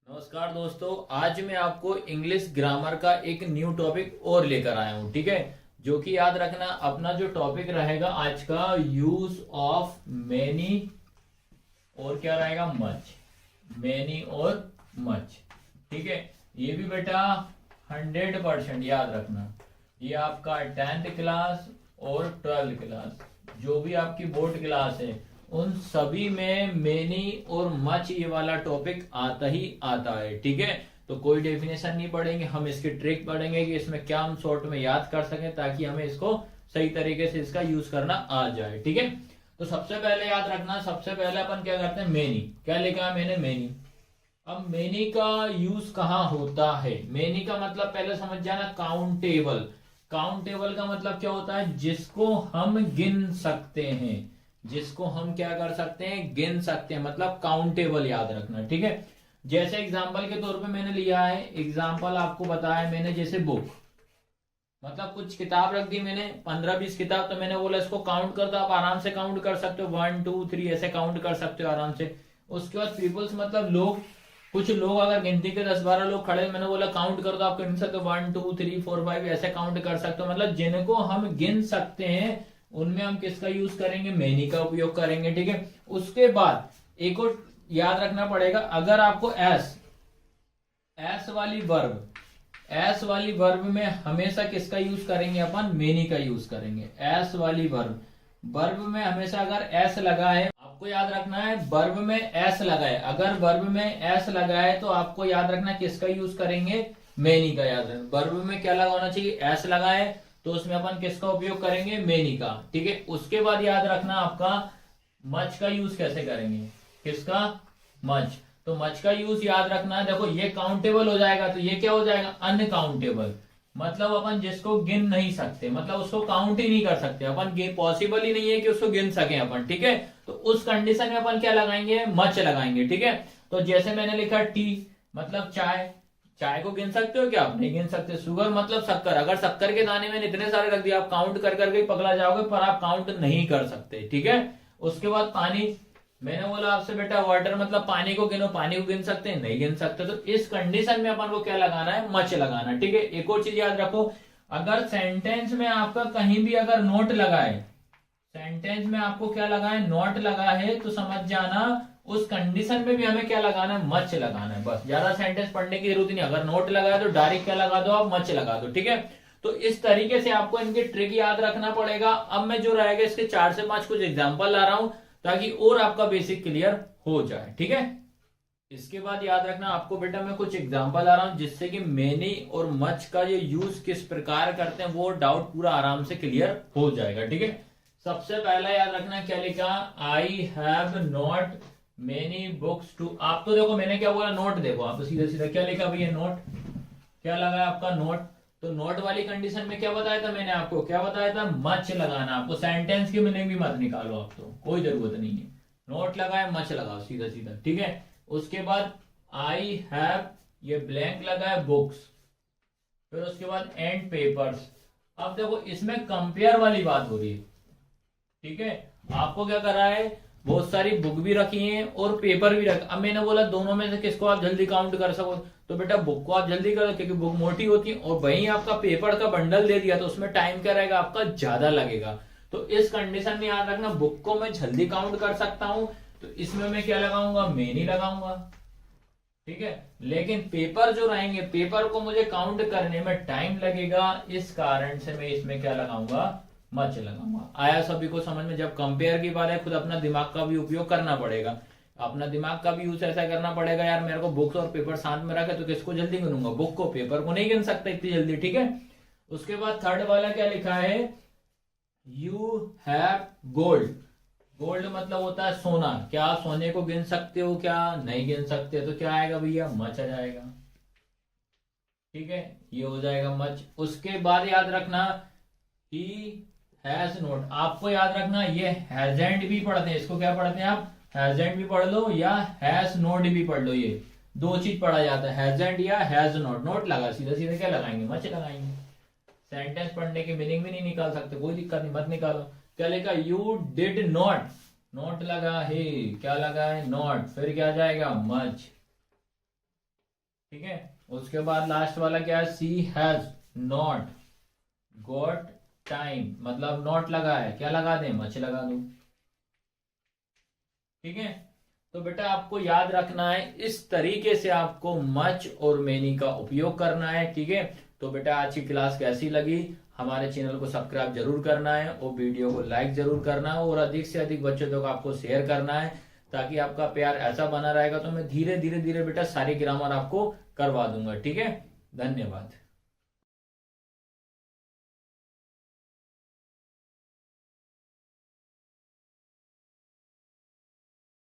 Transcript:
नमस्कार दोस्तों, आज मैं आपको इंग्लिश ग्रामर का एक न्यू टॉपिक और लेकर आया हूं। ठीक है, जो कि याद रखना अपना जो टॉपिक रहेगा आज का यूज ऑफ मैनी और क्या रहेगा मच। मैनी और मच। ठीक है, ये भी बेटा 100% याद रखना। ये आपका 10th क्लास और 12th क्लास जो भी आपकी बोर्ड क्लास है उन सभी में मेनी और मच ये वाला टॉपिक आता ही आता है। ठीक है, तो कोई डेफिनेशन नहीं पढ़ेंगे, हम इसकी ट्रिक पढ़ेंगे कि इसमें क्या हम शॉर्ट में याद कर सकें ताकि हमें इसको सही तरीके से इसका यूज करना आ जाए। ठीक है, तो सबसे पहले याद रखना, सबसे पहले अपन क्या करते हैं, मेनी। क्या लिखा है मैंने, मेनी। अब मेनी का यूज कहाँ होता है? मेनी का मतलब पहले समझ जाना, काउंटेबल। काउंटेबल का मतलब क्या होता है? जिसको हम गिन सकते हैं, जिसको हम क्या कर सकते हैं, गिन सकते हैं, मतलब काउंटेबल याद रखना। ठीक है, जैसे एग्जांपल के तौर पे मैंने लिया है, एग्जांपल आपको बताया मैंने, जैसे बुक, मतलब कुछ किताब रख दी मैंने, 15-20 किताब, तो मैंने बोला इसको काउंट कर दो। आप आराम से काउंट कर सकते हो, 1 2 3 ऐसे काउंट कर सकते हो आराम से। उसके बाद पीपल्स मतलब लोग, कुछ लोग अगर गिनती के 10-12 लोग खड़े, मैंने बोला काउंट कर दो, आप गिन सकते हो 1 2 3 4 5 ऐसे काउंट कर सकते हो। मतलब जिनको हम गिन सकते हैं उनमें हम किसका यूज करेंगे, मेनी का उपयोग करेंगे। ठीक है, उसके बाद एक और याद रखना पड़ेगा, अगर आपको एस एस वाली वर्ब, एस वाली वर्ब में हमेशा किसका यूज करेंगे अपन, मेनी का यूज करेंगे। एस वाली वर्ब, वर्ब में हमेशा अगर एस लगा है, आपको याद रखना है वर्ब में एस लगा है, अगर वर्ब में एस लगा है तो आपको याद रखना किसका यूज करेंगे, मेनी का। याद रखना वर्ब में क्या लगा होना चाहिए, एस लगा है, तो उसमें अपन किसका उपयोग करेंगे, मेनी का। ठीक है, उसके बाद याद रखना आपका मच का यूज कैसे करेंगे, किसका, मच। तो मच का यूज याद रखना, देखो ये काउंटेबल हो जाएगा तो ये क्या हो जाएगा, अनकाउंटेबल। मतलब अपन जिसको गिन नहीं सकते, मतलब उसको काउंट ही नहीं कर सकते अपन, पॉसिबल ही नहीं है कि उसको गिन सके अपन। ठीक है, तो उस कंडीशन में अपन क्या लगाएंगे, मच लगाएंगे। ठीक है, तो जैसे मैंने लिखा टी मतलब चाय, चाय को गिन सकते हो क्या, आप नहीं गिन सकते। शुगर मतलब शक्कर, अगर शक्कर के दाने में इतने सारे रख दिए आप काउंट कर करके पकड़ा जाओगे, पर आप काउंट नहीं कर सकते। ठीक है, उसके बाद पानी, मैंने बोला आपसे बेटा वाटर मतलब पानी को गिनो, पानी को गिन सकते हैं, नहीं गिन सकते। तो इस कंडीशन में अपन को क्या लगाना है, मच लगाना। ठीक है, एक और चीज याद रखो, अगर सेंटेंस में आपका कहीं भी अगर नोट लगा है, सेंटेंस में आपको क्या लगा है, नोट लगा है, तो समझ जाना उस कंडीशन में भी हमें क्या लगाना है, मच लगाना है। बस ज्यादा सेंटेंस पढ़ने की जरूरत नहीं, अगर नोट लगा है तो डायरेक्ट क्या लगा दो, आप मच लगा दो। ठीक है, तो इस तरीके से आपको इनकी ट्रिक याद रखना पड़ेगा। अब मैं जो रहेगा इसके 4 से 5 कुछ एग्जाम्पल ला रहा हूं ताकि और आपका बेसिक क्लियर हो जाए। ठीक है, इसके बाद याद रखना आपको बेटा मैं कुछ एग्जांपल आ रहा हूं जिससे कि मेनी और मच का ये यूज किस प्रकार करते हैं वो डाउट पूरा आराम से क्लियर हो जाएगा। ठीक है, सबसे पहला याद रखना क्या लिखा, I have not many books too. आप तो देखो मैंने क्या बोला, नोट देखो, आप तो सीधा सीधा क्या लिखा भैया, नोट। क्या लगा है आपका, नोट। तो नोट वाली कंडीशन में क्या बताया था मैंने आपको, क्या बताया था, मच लगाना। आपको सेंटेंस की मीनिंग भी मत निकालो, आप तो कोई जरूरत नहीं है, नोट लगाए मच लगाओ सीधा सीधा। ठीक है, उसके बाद आई हैव, ये ब्लैंक लगा है, बुक्स। फिर उसके बाद एंड पेपर्स। अब देखो इसमें कंपेयर वाली बात हो रही है। ठीक है, आपको क्या करा है, बहुत सारी बुक भी रखी है और पेपर भी रख। अब मैंने बोला दोनों में से किसको आप जल्दी काउंट कर सको, तो बेटा बुक को आप जल्दी करो क्योंकि बुक मोटी होती है, और वहीं आपका पेपर का बंडल दे दिया तो उसमें टाइम क्या रहेगा आपका, ज्यादा लगेगा। तो इस कंडीशन में याद रखना बुक को मैं जल्दी काउंट कर सकता हूं, तो इसमें मैं क्या लगाऊंगा, मेनी लगाऊंगा। ठीक है, लेकिन पेपर जो रहेंगे, पेपर को मुझे काउंट करने में टाइम लगेगा, इस कारण से मैं इसमें क्या लगाऊंगा, मच लगाऊंगा। आया सभी को समझ में? जब कंपेयर की बात है खुद अपना दिमाग का भी उपयोग करना पड़ेगा, अपना दिमाग का भी यूज ऐसा करना पड़ेगा, यार मेरे को बुक्स और पेपर साथ में रखे तो किसको जल्दी गिनूंगा, बुक को, पेपर को नहीं गिन सकता इतनी जल्दी। ठीक है, उसके बाद थर्ड वाला क्या लिखा है, यू हैव गोल्ड। गोल्ड मतलब होता है सोना, क्या सोने को गिन सकते हो क्या, नहीं गिन सकते, तो क्या आएगा भैया, मच आ जाएगा। ठीक है, ये हो जाएगा मच। उसके बाद याद रखना ही हैज नोट। आपको याद रखना ये हैजेंट भी पढ़ते हैं, इसको क्या पढ़ते हैं आप, हैजेंट भी पढ़ लो या हैज नोट भी पढ़ लो, ये दो चीज पढ़ा जाता है, हैजेंट या हैज नोट। नोट लगा सीधा सीधा क्या लगाएंगे, मच लगाएंगे। सेंटेंस पढ़ने की मीनिंग भी नहीं निकाल सकते, कोई दिक्कत नहीं, मत निकालो। क्या लिखा, यू डिड नॉट, नोट लगा है, क्या लगा है, नॉट, फिर क्या जाएगा, मच। ठीक है। उसके बाद लास्ट वाला क्या है, सी हैज नॉट गॉट टाइम, मतलब नॉट लगा है, क्या लगा दें, मच लगा दो। ठीक है। तो बेटा आपको याद रखना है, इस तरीके से आपको मच और मेनी का उपयोग करना है। ठीक है। तो बेटा आज की क्लास कैसी लगी, हमारे चैनल को सब्सक्राइब जरूर करना है और वीडियो को लाइक जरूर करना है और अधिक से अधिक बच्चों तक आपको शेयर करना है, ताकि आपका प्यार ऐसा बना रहेगा तो मैं धीरे धीरे धीरे बेटा सारी ग्रामर आपको करवा दूंगा। ठीक है। धन्यवाद।